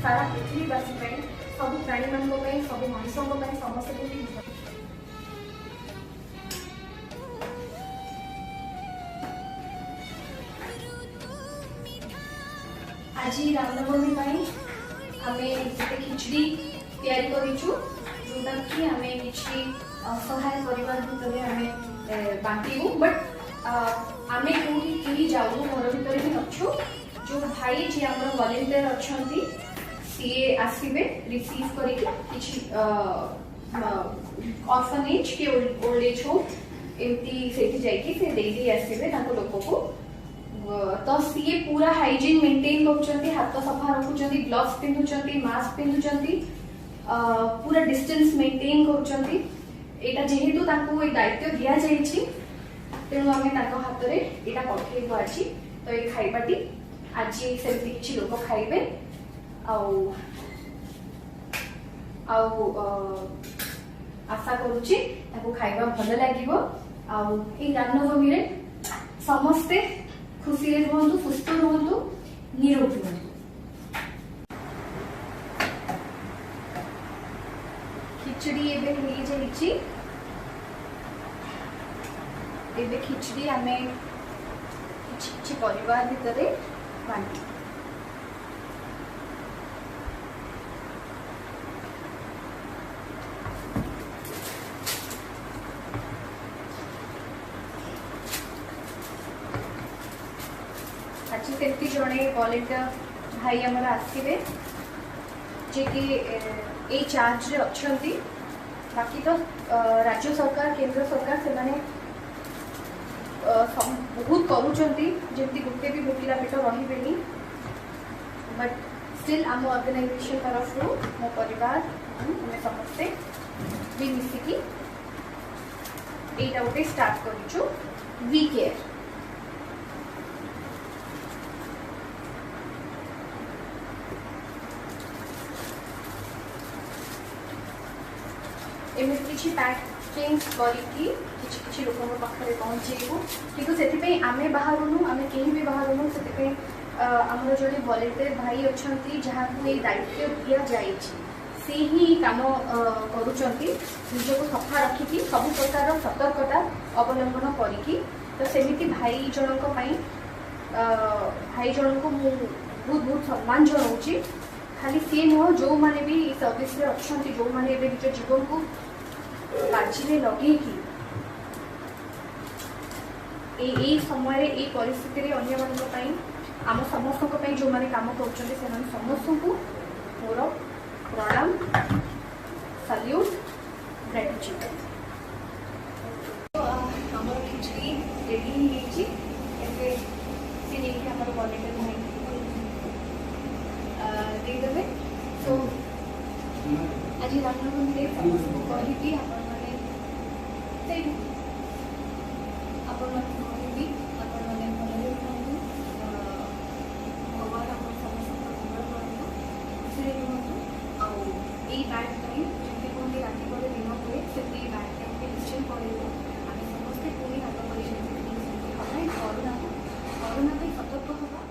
सारा पृथ्वीवासी सब प्राणी मान सब मनुष्यों समस्त आज रामनवमी आम खिचड़ी तैयारी करूँ जोटा कि आम कि असहाय परिवार भितर आम बांटू बट आम कहीं जाऊँ घर भितर ही अच्छु जो भाई जी आम वॉलंटियर अच्छा सी आसवे रिसीव करफनेज कि ओल्ड एज होम एमती से आसवे लोक को तो सी पूरा हाइजीन मेंटेन कर हाथ सफा रखुंट ग्लव्स पिंधुंट मास्क पिंधुंट पूरा डिस्टेंस मेंटेन कर जेहेतु दायित्व दि जाइए तेणु आम हाथ में यहाँ पठेबू आज तो ये खाइबाटी आज सेमती किसी लोक खाइबे आशा करुच्ची खाइबा भल लगे रामनवमी समस्ते खुशी रुहतु सुस्थ रुहतु निरोगी रुहतु। खिचड़ी एबे खिचड़ी आम किसी परिवार भितर बांटी आज सेमती जड़े वॉलंटियर भाई आमर आसवे जे कि ए चार्ज अच्छा बाकी तो राज्य सरकार केंद्र सरकार से माने बहुत करूँगी जमी गोटे भी भोकिला पेट रही बट स्टिल आम ऑर्गेनाइजेशन तरफ मो परिवार समस्ते भी मिसिकी एटा गोटे स्टार्ट करूँ वी केयर एमती किसी पैकिंग करके लोक पाखे पहुँचेबू किंतु से आम बाहरुनु आम कहीं भी बाहरुनु से आमर जो वॉलंटियर भाई अच्छा जहाँ को ये दायित्व दि जाए से ही कम करजक सफा रखिकी सब प्रकार सतर्कता अवलंबन करी तो सेमती भाई जनक भाई जन को बहुत बहुत सम्मान जनाऊँगी खाली सी नुह जो मैंने भी सर्विस अच्छा जो मैंने निज जीवन को बाजी में लगे समय ये परिस्थिति आम समस्त जो मैंने काम कर समस्त को मोर प्रणाम सल्यूट ग्रेटिट्यूड। आम खिचड़ी रेडी होमर वॉलंटियर भाई देदेवे तो आज रामनवमी कही राति पर दिन हुए से निश्चय पड़ेगा आम समस्ते पुणी हाथ कर करोना सतर्क हवा